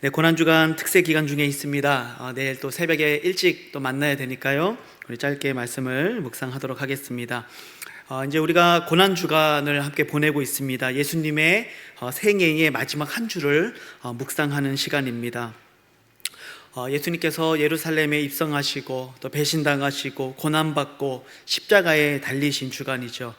네, 고난주간 특세 기간 중에 있습니다. 내일 또 새벽에 일찍 또 만나야 되니까요. 우리 짧게 말씀을 묵상하도록 하겠습니다. 이제 우리가 고난주간을 함께 보내고 있습니다. 예수님의 생애의 마지막 한 주를 묵상하는 시간입니다. 예수님께서 예루살렘에 입성하시고 또 배신당하시고 고난받고 십자가에 달리신 주간이죠.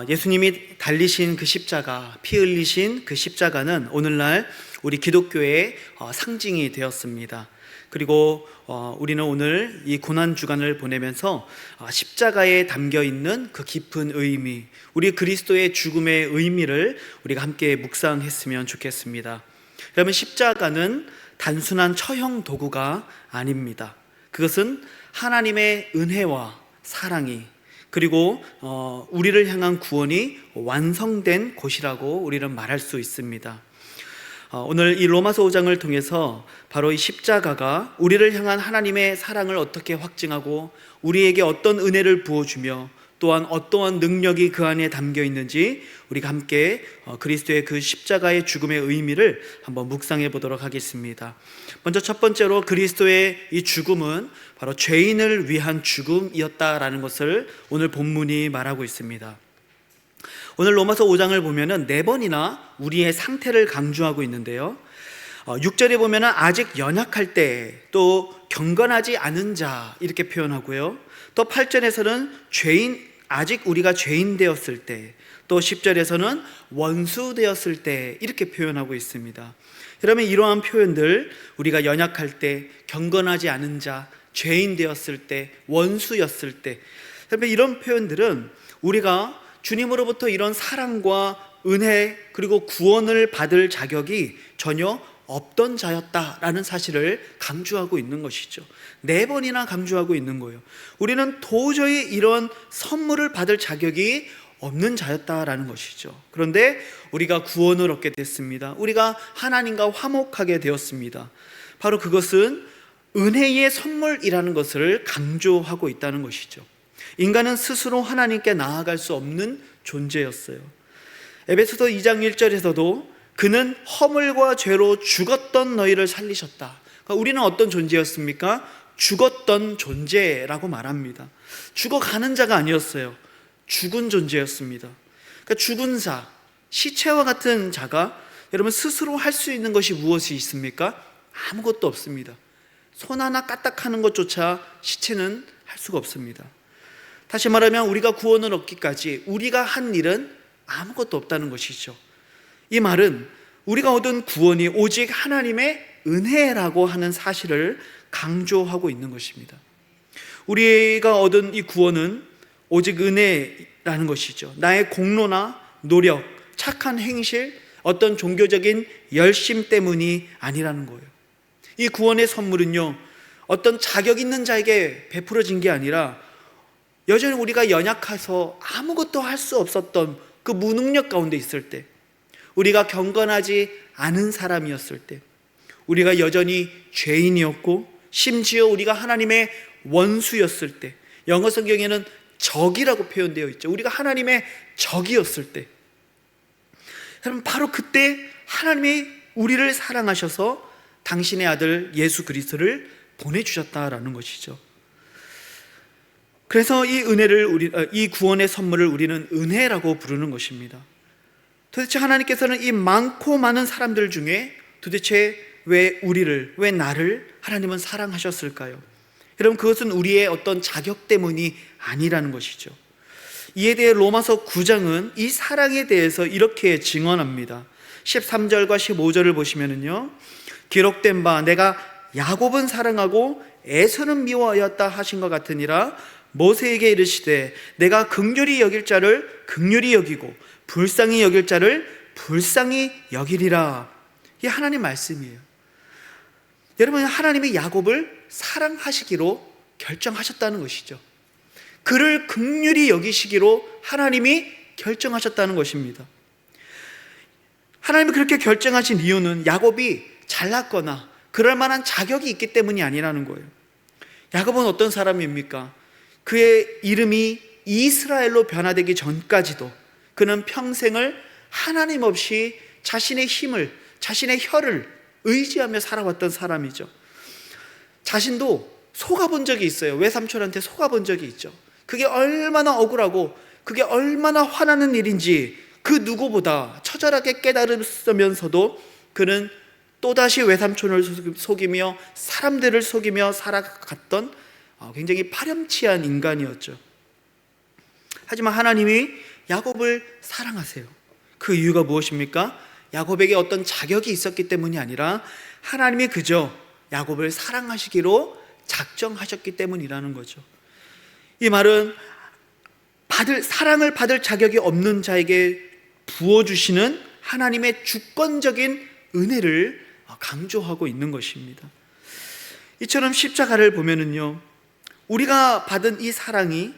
예수님이 달리신 그 십자가, 피 흘리신 그 십자가는 오늘날 우리 기독교의 상징이 되었습니다. 그리고 우리는 오늘 이 고난주간을 보내면서 십자가에 담겨있는 그 깊은 의미, 우리 그리스도의 죽음의 의미를 우리가 함께 묵상했으면 좋겠습니다. 여러분, 십자가는 단순한 처형 도구가 아닙니다. 그것은 하나님의 은혜와 사랑이, 그리고 우리를 향한 구원이 완성된 곳이라고 우리는 말할 수 있습니다. 오늘 이 로마서 5장을 통해서 바로 이 십자가가 우리를 향한 하나님의 사랑을 어떻게 확증하고 우리에게 어떤 은혜를 부어주며 또한 어떠한 능력이 그 안에 담겨 있는지 우리가 함께 그리스도의 그 십자가의 죽음의 의미를 한번 묵상해 보도록 하겠습니다. 먼저 첫 번째로 그리스도의 이 죽음은 바로 죄인을 위한 죽음이었다라는 것을 오늘 본문이 말하고 있습니다. 오늘 로마서 5장을 보면은 4번이나 우리의 상태를 강조하고 있는데요. 6절에 보면은 아직 연약할 때, 또 경건하지 않은 자 이렇게 표현하고요. 또 8절에서는 아직 우리가 죄인 되었을 때, 또 10절에서는 원수 되었을 때 이렇게 표현하고 있습니다. 그러면 이러한 표현들, 우리가 연약할 때, 경건하지 않은 자, 죄인 되었을 때, 원수였을 때, 그러면 이런 표현들은 우리가 주님으로부터 이런 사랑과 은혜 그리고 구원을 받을 자격이 전혀 없던 자였다라는 사실을 강조하고 있는 것이죠. 4번이나 강조하고 있는 거예요. 우리는 도저히 이런 선물을 받을 자격이 없는 자였다라는 것이죠. 그런데 우리가 구원을 얻게 됐습니다. 우리가 하나님과 화목하게 되었습니다. 바로 그것은 은혜의 선물이라는 것을 강조하고 있다는 것이죠. 인간은 스스로 하나님께 나아갈 수 없는 존재였어요. 에베소서 2장 1절에서도 그는 허물과 죄로 죽었던 너희를 살리셨다. 그러니까 우리는 어떤 존재였습니까? 죽었던 존재라고 말합니다. 죽어가는 자가 아니었어요. 죽은 존재였습니다. 그러니까 죽은 자, 시체와 같은 자가 여러분 스스로 할 수 있는 것이 무엇이 있습니까? 아무것도 없습니다. 손 하나 까딱하는 것조차 시체는 할 수가 없습니다. 다시 말하면 우리가 구원을 얻기까지 우리가 한 일은 아무것도 없다는 것이죠. 이 말은 우리가 얻은 구원이 오직 하나님의 은혜라고 하는 사실을 강조하고 있는 것입니다. 우리가 얻은 이 구원은 오직 은혜라는 것이죠. 나의 공로나 노력, 착한 행실, 어떤 종교적인 열심 때문이 아니라는 거예요. 이 구원의 선물은요, 어떤 자격 있는 자에게 베풀어진 게 아니라 여전히 우리가 연약해서 아무것도 할 수 없었던 그 무능력 가운데 있을 때, 우리가 경건하지 않은 사람이었을 때, 우리가 여전히 죄인이었고 심지어 우리가 하나님의 원수였을 때, 영어 성경에는 적이라고 표현되어 있죠. 우리가 하나님의 적이었을 때, 여러분 바로 그때 하나님이 우리를 사랑하셔서 당신의 아들 예수 그리스도를 보내주셨다라는 것이죠. 그래서 이 구원의 선물을 우리는 은혜라고 부르는 것입니다. 도대체 하나님께서는 이 많고 많은 사람들 중에 도대체 왜 나를 하나님은 사랑하셨을까요? 여러분, 그것은 우리의 어떤 자격 때문이 아니라는 것이죠. 이에 대해 로마서 9장은 이 사랑에 대해서 이렇게 증언합니다. 13절과 15절을 보시면은요, 기록된 바 내가 야곱은 사랑하고 에서는 미워하였다 하신 것 같으니라. 모세에게 이르시되 내가 긍휼히 여길 자를 긍휼히 여기고 불쌍히 여길 자를 불쌍히 여기리라. 이게 하나님 말씀이에요. 여러분, 하나님이 야곱을 사랑하시기로 결정하셨다는 것이죠. 그를 긍휼히 여기시기로 하나님이 결정하셨다는 것입니다. 하나님이 그렇게 결정하신 이유는 야곱이 잘났거나 그럴 만한 자격이 있기 때문이 아니라는 거예요. 야곱은 어떤 사람입니까? 그의 이름이 이스라엘로 변화되기 전까지도 그는 평생을 하나님 없이 자신의 힘을, 자신의 혀를 의지하며 살아왔던 사람이죠. 자신도 속아본 적이 있어요. 외삼촌한테 속아본 적이 있죠. 그게 얼마나 억울하고 그게 얼마나 화나는 일인지 그 누구보다 처절하게 깨달으면서도 그는 또다시 외삼촌을 속이며 사람들을 속이며 살아갔던 굉장히 파렴치한 인간이었죠. 하지만 하나님이 야곱을 사랑하세요. 그 이유가 무엇입니까? 야곱에게 어떤 자격이 있었기 때문이 아니라 하나님이 그저 야곱을 사랑하시기로 작정하셨기 때문이라는 거죠. 이 말은 사랑을 받을 자격이 없는 자에게 부어주시는 하나님의 주권적인 은혜를 강조하고 있는 것입니다. 이처럼 십자가를 보면은요, 우리가 받은 이 사랑이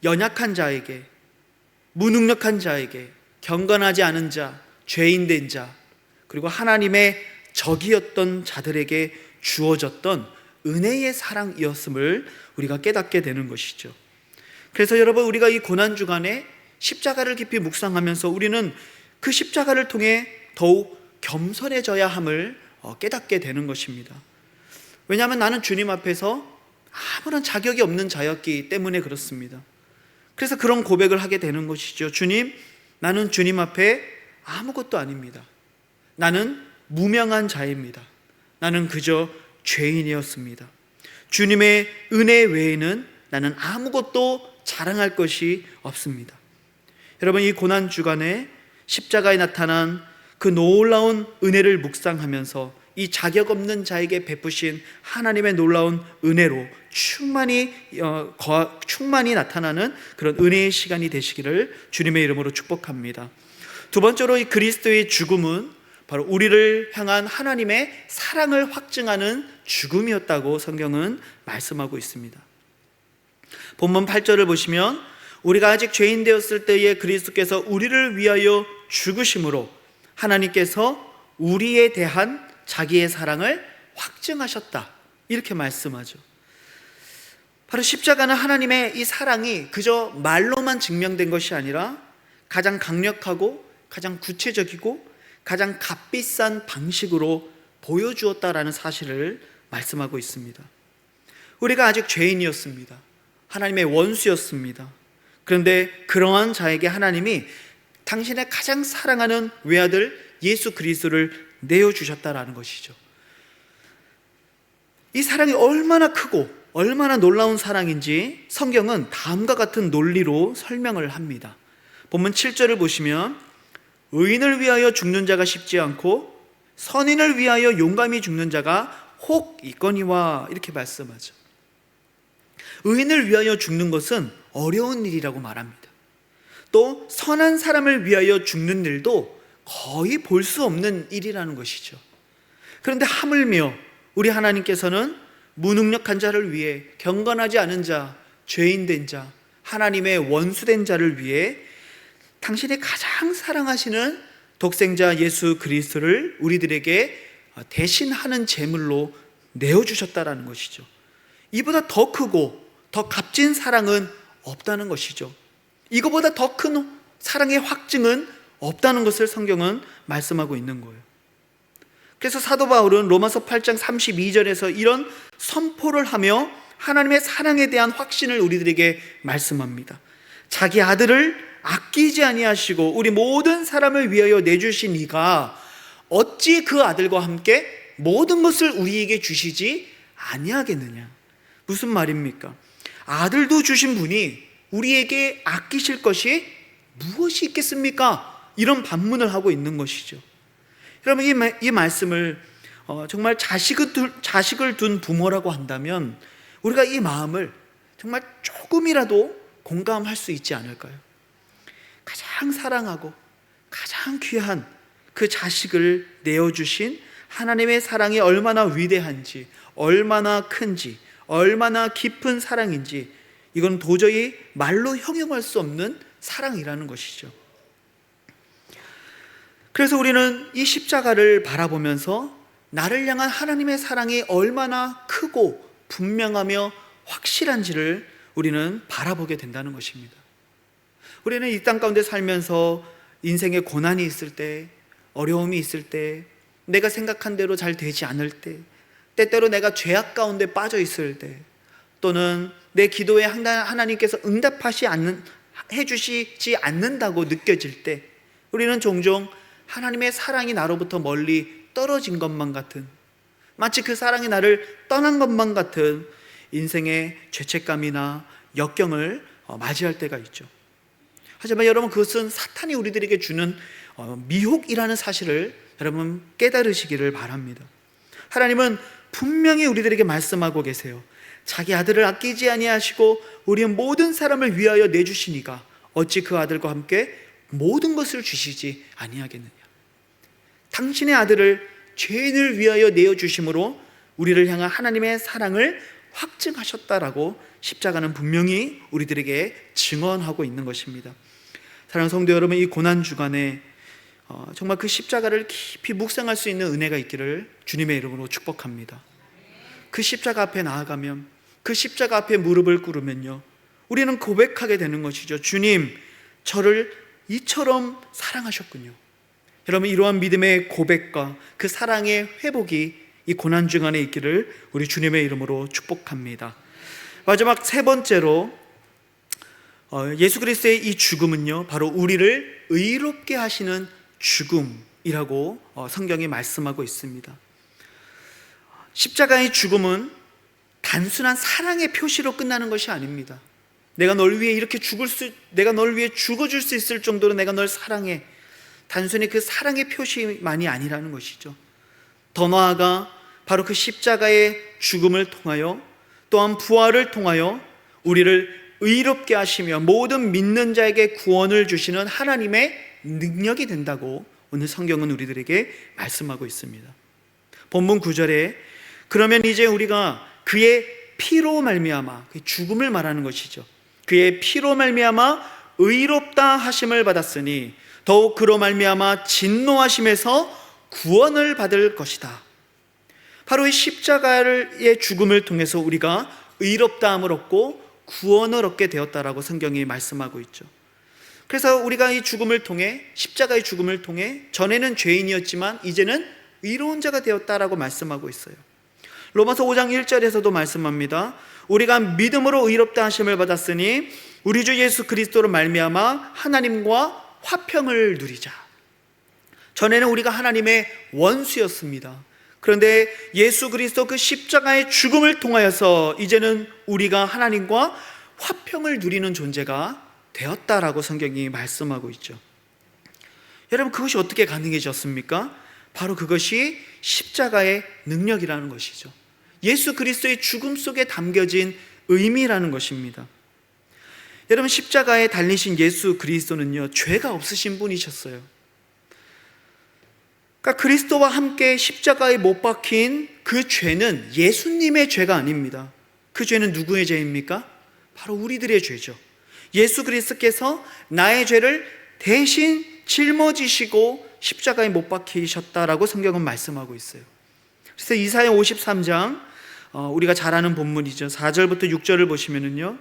연약한 자에게, 무능력한 자에게, 경건하지 않은 자, 죄인된 자, 그리고 하나님의 적이었던 자들에게 주어졌던 은혜의 사랑이었음을 우리가 깨닫게 되는 것이죠. 그래서 여러분, 우리가 이 고난주간에 십자가를 깊이 묵상하면서 우리는 그 십자가를 통해 더욱 겸손해져야 함을 깨닫게 되는 것입니다. 왜냐하면 나는 주님 앞에서 아무런 자격이 없는 자였기 때문에 그렇습니다. 그래서 그런 고백을 하게 되는 것이죠. 주님, 나는 주님 앞에 아무것도 아닙니다. 나는 무명한 자입니다. 나는 그저 죄인이었습니다. 주님의 은혜 외에는 나는 아무것도 자랑할 것이 없습니다. 여러분, 이 고난주간에 십자가에 나타난 그 놀라운 은혜를 묵상하면서 이 자격 없는 자에게 베푸신 하나님의 놀라운 은혜로 충만히 나타나는 그런 은혜의 시간이 되시기를 주님의 이름으로 축복합니다. 두 번째로, 이 그리스도의 죽음은 바로 우리를 향한 하나님의 사랑을 확증하는 죽음이었다고 성경은 말씀하고 있습니다. 본문 8절을 보시면 우리가 아직 죄인 되었을 때에 그리스도께서 우리를 위하여 죽으심으로 하나님께서 우리에 대한 자기의 사랑을 확증하셨다, 이렇게 말씀하죠. 바로 십자가는 하나님의 이 사랑이 그저 말로만 증명된 것이 아니라 가장 강력하고 가장 구체적이고 가장 값비싼 방식으로 보여주었다라는 사실을 말씀하고 있습니다. 우리가 아직 죄인이었습니다. 하나님의 원수였습니다. 그런데 그러한 자에게 하나님이 당신의 가장 사랑하는 외아들 예수 그리스도를 내어주셨다라는 것이죠. 이 사랑이 얼마나 크고 얼마나 놀라운 사랑인지 성경은 다음과 같은 논리로 설명을 합니다. 본문 7절을 보시면 의인을 위하여 죽는 자가 쉽지 않고 선인을 위하여 용감히 죽는 자가 혹 있거니와, 이렇게 말씀하죠. 의인을 위하여 죽는 것은 어려운 일이라고 말합니다. 또 선한 사람을 위하여 죽는 일도 거의 볼 수 없는 일이라는 것이죠. 그런데 하물며 우리 하나님께서는 무능력한 자를 위해, 경건하지 않은 자, 죄인된 자, 하나님의 원수된 자를 위해 당신이 가장 사랑하시는 독생자 예수 그리스도를 우리들에게 대신하는 제물로 내어주셨다라는 것이죠. 이보다 더 크고 더 값진 사랑은 없다는 것이죠. 이거보다 더 큰 사랑의 확증은 없다는 것을 성경은 말씀하고 있는 거예요. 그래서 사도 바울은 로마서 8장 32절에서 이런 선포를 하며 하나님의 사랑에 대한 확신을 우리들에게 말씀합니다. 자기 아들을 아끼지 아니하시고 우리 모든 사람을 위하여 내주신 이가 어찌 그 아들과 함께 모든 것을 우리에게 주시지 아니하겠느냐. 무슨 말입니까? 아들도 주신 분이 우리에게 아끼실 것이 무엇이 있겠습니까? 이런 반문을 하고 있는 것이죠. 여러분, 이 말씀을 정말 자식을 둔 부모라고 한다면 우리가 이 마음을 정말 조금이라도 공감할 수 있지 않을까요? 가장 사랑하고 가장 귀한 그 자식을 내어주신 하나님의 사랑이 얼마나 위대한지, 얼마나 큰지, 얼마나 깊은 사랑인지, 이건 도저히 말로 형용할 수 없는 사랑이라는 것이죠. 그래서 우리는 이 십자가를 바라보면서 나를 향한 하나님의 사랑이 얼마나 크고 분명하며 확실한지를 우리는 바라보게 된다는 것입니다. 우리는 이 땅 가운데 살면서 인생에 고난이 있을 때, 어려움이 있을 때, 내가 생각한 대로 잘 되지 않을 때, 때때로 내가 죄악 가운데 빠져 있을 때, 또는 내 기도에 하나님께서 해주시지 않는다고 느껴질 때, 우리는 종종 하나님의 사랑이 나로부터 멀리 떨어진 것만 같은, 마치 그 사랑이 나를 떠난 것만 같은 인생의 죄책감이나 역경을 맞이할 때가 있죠. 하지만 여러분, 그것은 사탄이 우리들에게 주는 미혹이라는 사실을 여러분 깨달으시기를 바랍니다. 하나님은 분명히 우리들에게 말씀하고 계세요. 자기 아들을 아끼지 아니하시고 우리의 모든 사람을 위하여 내주시니가 어찌 그 아들과 함께 모든 것을 주시지 아니하겠느냐. 당신의 아들을 죄인을 위하여 내어주심으로 우리를 향한 하나님의 사랑을 확증하셨다라고 십자가는 분명히 우리들에게 증언하고 있는 것입니다. 사랑하는 성도 여러분, 이 고난주간에 정말 그 십자가를 깊이 묵상할 수 있는 은혜가 있기를 주님의 이름으로 축복합니다. 그 십자가 앞에 나아가면, 그 십자가 앞에 무릎을 꿇으면요, 우리는 고백하게 되는 것이죠. 주님, 저를 이처럼 사랑하셨군요. 여러분, 이러한 믿음의 고백과 그 사랑의 회복이 이 고난주간에 있기를 우리 주님의 이름으로 축복합니다. 마지막 세 번째로 예수 그리스도의 이 죽음은요, 바로 우리를 의롭게 하시는 죽음이라고 성경이 말씀하고 있습니다. 십자가의 죽음은 단순한 사랑의 표시로 끝나는 것이 아닙니다. 내가 널 위해 내가 널 위해 죽어줄 수 있을 정도로 내가 널 사랑해. 단순히 그 사랑의 표시만이 아니라는 것이죠. 더 나아가 바로 그 십자가의 죽음을 통하여, 또한 부활을 통하여 우리를 의롭게 하시며 모든 믿는 자에게 구원을 주시는 하나님의 능력이 된다고 오늘 성경은 우리들에게 말씀하고 있습니다. 본문 9절에 그러면 이제 우리가 그의 피로 말미암아, 그 죽음을 말하는 것이죠. 그의 피로 말미암아 의롭다 하심을 받았으니 더욱 그로 말미암아 진노하심에서 구원을 받을 것이다. 바로 이 십자가의 죽음을 통해서 우리가 의롭다함을 얻고 구원을 얻게 되었다라고 성경이 말씀하고 있죠. 그래서 우리가 이 죽음을 통해, 십자가의 죽음을 통해 전에는 죄인이었지만 이제는 의로운 자가 되었다라고 말씀하고 있어요. 로마서 5장 1절에서도 말씀합니다. 우리가 믿음으로 의롭다 하심을 받았으니 우리 주 예수 그리스도로 말미암아 하나님과 화평을 누리자. 전에는 우리가 하나님의 원수였습니다. 그런데 예수 그리스도 그 십자가의 죽음을 통하여서 이제는 우리가 하나님과 화평을 누리는 존재가 되었다라고 성경이 말씀하고 있죠. 여러분, 그것이 어떻게 가능해졌습니까? 바로 그것이 십자가의 능력이라는 것이죠. 예수 그리스도의 죽음 속에 담겨진 의미라는 것입니다. 여러분, 십자가에 달리신 예수 그리스도는요, 죄가 없으신 분이셨어요. 그러니까 그리스도와 함께 십자가에 못 박힌 그 죄는 예수님의 죄가 아닙니다. 그 죄는 누구의 죄입니까? 바로 우리들의 죄죠. 예수 그리스도께서 나의 죄를 대신 짊어지시고 십자가에 못 박히셨다라고 성경은 말씀하고 있어요. 그래서 이사야 53장, 우리가 잘 아는 본문이죠. 4절부터 6절을 보시면은요,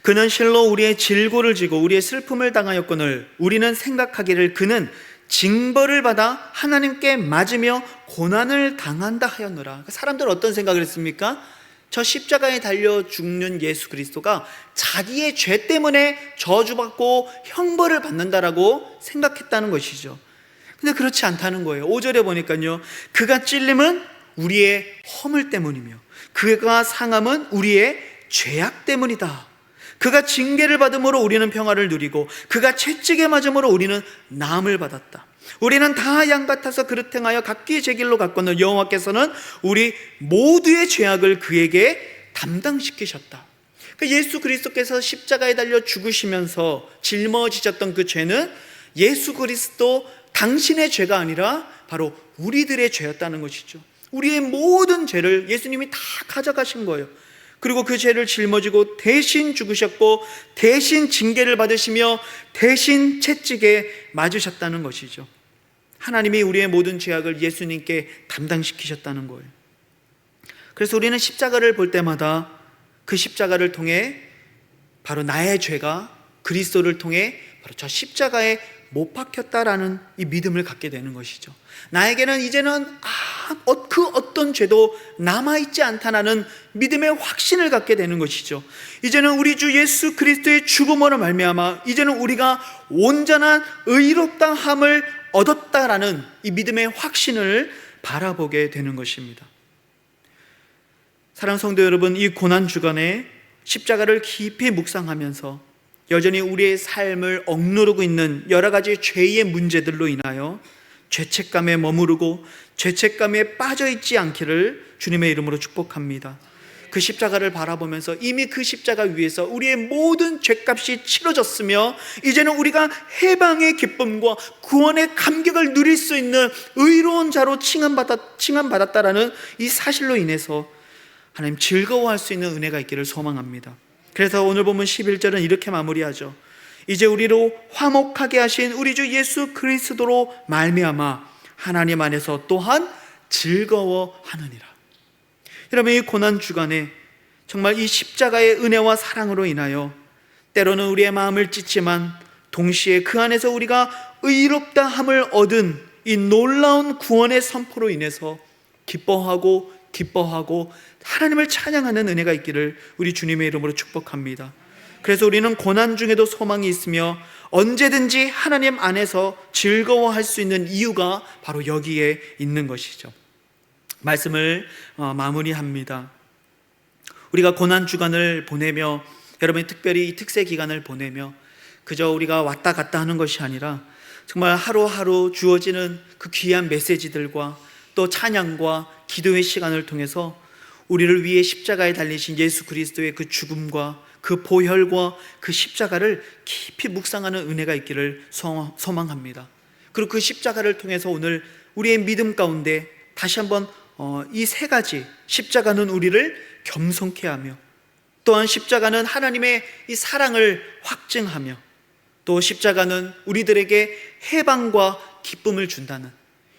그는 실로 우리의 질고를 지고 우리의 슬픔을 당하였거늘 우리는 생각하기를 그는 징벌을 받아 하나님께 맞으며 고난을 당한다 하였노라. 사람들은 어떤 생각을 했습니까? 저 십자가에 달려 죽는 예수 그리스도가 자기의 죄 때문에 저주받고 형벌을 받는다라고 생각했다는 것이죠. 근데 그렇지 않다는 거예요. 5절에 보니까요, 그가 찔림은 우리의 허물 때문이며 그가 상함은 우리의 죄악 때문이다. 그가 징계를 받음으로 우리는 평화를 누리고 그가 채찍에 맞음으로 우리는 나음을 받았다. 우리는 다 양 같아서 그릇 행하여 각기 제 길로 갔거늘 여호와께서는 우리 모두의 죄악을 그에게 담당시키셨다. 그러니까 예수 그리스도께서 십자가에 달려 죽으시면서 짊어지셨던 그 죄는 예수 그리스도 당신의 죄가 아니라 바로 우리들의 죄였다는 것이죠. 우리의 모든 죄를 예수님이 다 가져가신 거예요. 그리고 그 죄를 짊어지고 대신 죽으셨고 대신 징계를 받으시며 대신 채찍에 맞으셨다는 것이죠. 하나님이 우리의 모든 죄악을 예수님께 담당시키셨다는 거예요. 그래서 우리는 십자가를 볼 때마다 그 십자가를 통해 바로 나의 죄가 그리스도를 통해 바로 저 십자가에 못 박혔다라는 이 믿음을 갖게 되는 것이죠. 나에게는 이제는 그 어떤 죄도 남아있지 않다라는 믿음의 확신을 갖게 되는 것이죠. 이제는 우리 주 예수 그리스도의 죽음으로 말미암아 이제는 우리가 온전한 의롭다함을 얻었다라는 이 믿음의 확신을 바라보게 되는 것입니다. 사랑하는 성도 여러분, 이 고난 주간에 십자가를 깊이 묵상하면서 여전히 우리의 삶을 억누르고 있는 여러 가지 죄의 문제들로 인하여 죄책감에 머무르고 죄책감에 빠져있지 않기를 주님의 이름으로 축복합니다. 그 십자가를 바라보면서 이미 그 십자가 위에서 우리의 모든 죄값이 치러졌으며 이제는 우리가 해방의 기쁨과 구원의 감격을 누릴 수 있는 의로운 자로 칭함받았다라는 이 사실로 인해서 하나님 즐거워할 수 있는 은혜가 있기를 소망합니다. 그래서 오늘 보면 11절은 이렇게 마무리하죠. 이제 우리로 화목하게 하신 우리 주 예수 그리스도로 말미암아 하나님 안에서 또한 즐거워하느니라. 여러분, 이 고난 주간에 정말 이 십자가의 은혜와 사랑으로 인하여 때로는 우리의 마음을 찢지만 동시에 그 안에서 우리가 의롭다함을 얻은 이 놀라운 구원의 선포로 인해서 기뻐하고 하나님을 찬양하는 은혜가 있기를 우리 주님의 이름으로 축복합니다. 그래서 우리는 고난 중에도 소망이 있으며 언제든지 하나님 안에서 즐거워할 수 있는 이유가 바로 여기에 있는 것이죠. 말씀을 마무리합니다. 우리가 고난 주간을 보내며, 여러분이 특별히 이 특세 기간을 보내며 그저 우리가 왔다 갔다 하는 것이 아니라 정말 하루하루 주어지는 그 귀한 메시지들과 또 찬양과 기도의 시간을 통해서 우리를 위해 십자가에 달리신 예수 그리스도의 그 죽음과 그 보혈과 그 십자가를 깊이 묵상하는 은혜가 있기를 소망합니다. 그리고 그 십자가를 통해서 오늘 우리의 믿음 가운데 다시 한번 이 세 가지, 십자가는 우리를 겸손케 하며, 또한 십자가는 하나님의 이 사랑을 확증하며, 또 십자가는 우리들에게 해방과 기쁨을 준다는,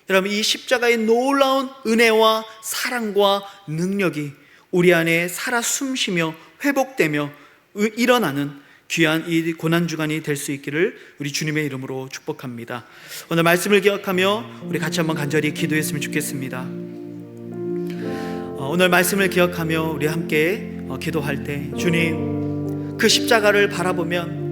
여러분, 이 십자가의 놀라운 은혜와 사랑과 능력이 우리 안에 살아 숨쉬며 회복되며 일어나는 귀한 이 고난주간이 될 수 있기를 우리 주님의 이름으로 축복합니다. 오늘 말씀을 기억하며 우리 같이 한번 간절히 기도했으면 좋겠습니다. 오늘 말씀을 기억하며 우리 함께 기도할 때, 주님, 그 십자가를 바라보면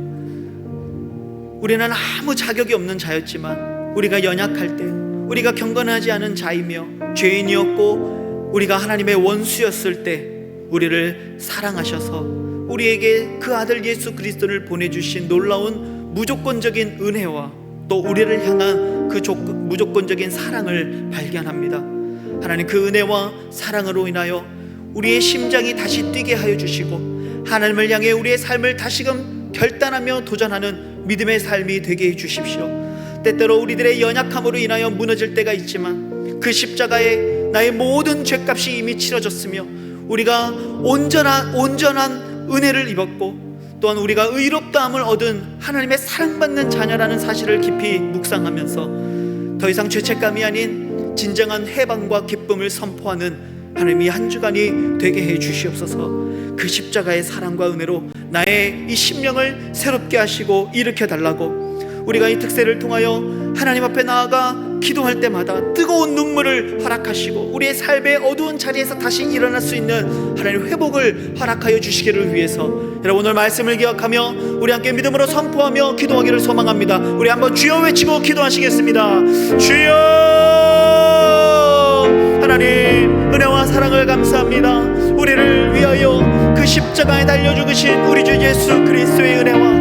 우리는 아무 자격이 없는 자였지만, 우리가 연약할 때, 우리가 경건하지 않은 자이며 죄인이었고 우리가 하나님의 원수였을 때 우리를 사랑하셔서 우리에게 그 아들 예수 그리스도를 보내주신 놀라운 무조건적인 은혜와 또 우리를 향한 그 무조건적인 사랑을 발견합니다. 하나님, 그 은혜와 사랑으로 인하여 우리의 심장이 다시 뛰게 하여 주시고 하나님을 향해 우리의 삶을 다시금 결단하며 도전하는 믿음의 삶이 되게 해 주십시오. 때때로 우리들의 연약함으로 인하여 무너질 때가 있지만 그 십자가에 나의 모든 죄값이 이미 치러졌으며 우리가 온전한 은혜를 입었고 또한 우리가 의롭다함을 얻은 하나님의 사랑받는 자녀라는 사실을 깊이 묵상하면서 더 이상 죄책감이 아닌 진정한 해방과 기쁨을 선포하는 하나님의 한 주간이 되게 해 주시옵소서. 그 십자가의 사랑과 은혜로 나의 이 심령을 새롭게 하시고 일으켜 달라고, 우리가 이 특세를 통하여 하나님 앞에 나아가 기도할 때마다 뜨거운 눈물을 허락하시고 우리의 삶의 어두운 자리에서 다시 일어날 수 있는 하나님의 회복을 허락하여 주시기를 위해서, 여러분, 오늘 말씀을 기억하며 우리 함께 믿음으로 선포하며 기도하기를 소망합니다. 우리 한번 주여 외치고 기도하시겠습니다. 주여! 하나님, 은혜와 사랑을 감사합니다. 우리를 위하여 그 십자가에 달려 죽으신 우리 주 예수 그리스도의 은혜와